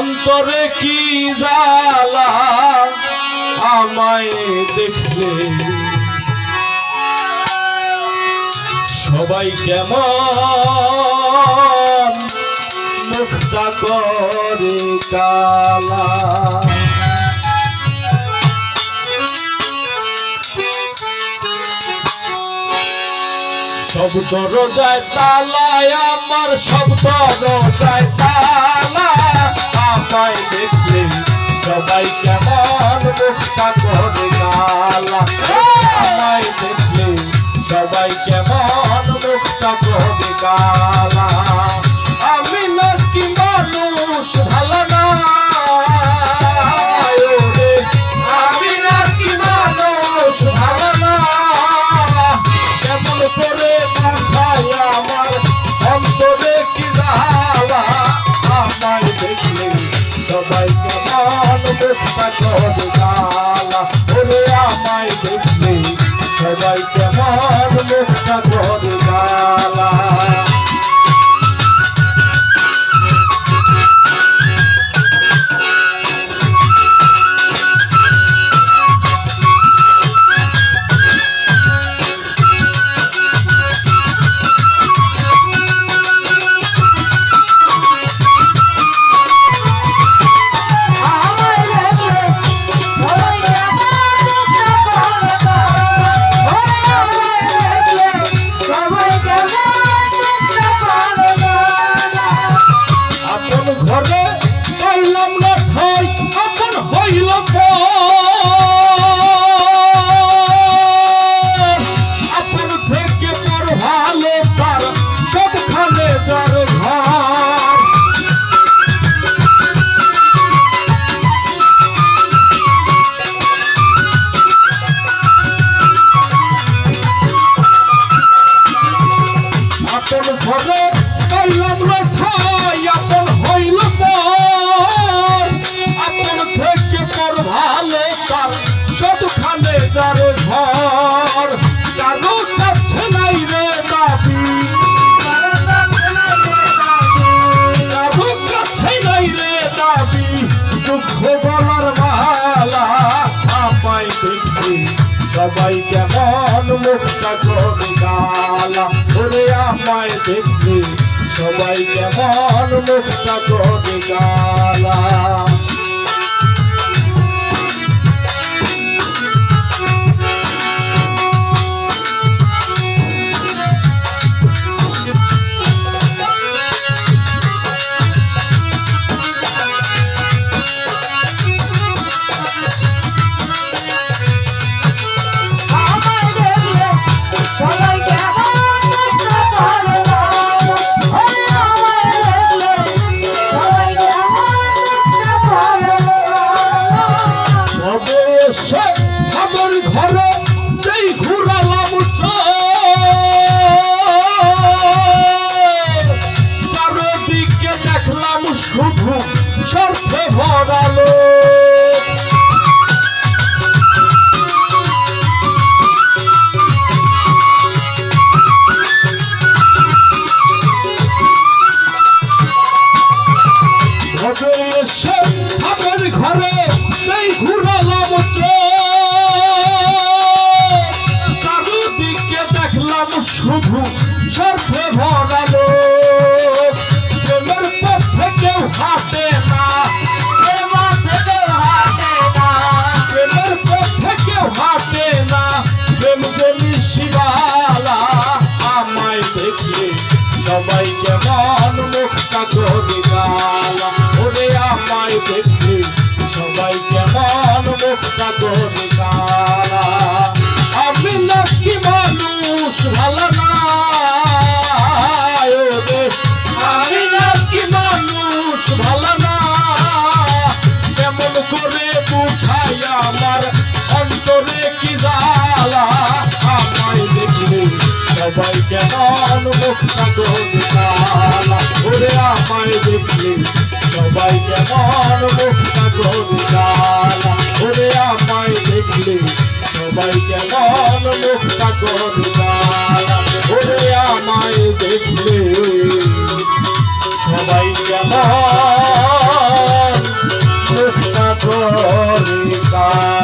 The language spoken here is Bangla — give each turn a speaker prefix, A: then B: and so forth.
A: অন্তরে কি জ্বালা আমায় দেখলে সবাই কেমন মুখটা করে কালা। সব দরজায় তালায় আমার, সব দরজায় তালা আমায় দেখলে সবাই কেমন মুখটা করে কালা। আমায় দেখলে সবাই কেমন মুখটা করে কালা। আমি নাকি মানুষ ভালো না, আমি নাকি মানুষ ভালো না। কেমন করে বুঝাই আমার অন্তরে কি জ্বালা। আমায় দেখলে সবাই কেমন মুখটা করে কালা। ওরে আমায় দেখলে সবাই কেমন মুখটা করে কালা। ঘরে পাইলাম না ঠাই আপন হইল আপন থেকে পর ভালো তার সবখানে যার ঘর। আপন ঘরে পাইলাম না ঠাই আপন হইল আপন থেকে পর ভালো তার সবখানে যার ঘর। কারো কাছে নাই রে দাবি, কারো কাছে নাই রে দাবি দুঃখ বলার মালা। আমায় দেখলে সবাই কেমন মুখটা করে কালা। ওরে আমায় দেখলে সবাই কেমন মুখটা করে কালা। আমার ঘরে যেই ঘুরালাম চারদিকে দেখলাম শুধু স্বার্থে ভরালো। আমার ঘরে যেই ঘুরালাম চারদিকে দেখলাম শুধু স্বার্থে ভরালো। প্রেমের পথে কেউ হাঁটে না, প্রেমের পথে কেউ হাঁটে না, প্রেম জমি শিবালা। আমায় দেখলে সবাই কেমন মুখটা করে কালা। ওরে আমায় দেখলে সবাই কেমন মুখটা করে কালা। আমি নাকি মানুষ ভালো না, আমি নাকি মানুষ ভালো না। কেমন করে বুঝাই আমার অন্তরে কি জ্বালা। আমায় দেখলে সবাই কেমন মুখটা করে কালা। ওরে আমায় দেখলে সবাই কেমন মুখটা করে কালা। ওরে আমায় দেখলে সবাই কেমন মুখটা করে কালা। ওরে আমায় দেখলে সবাই কেমন না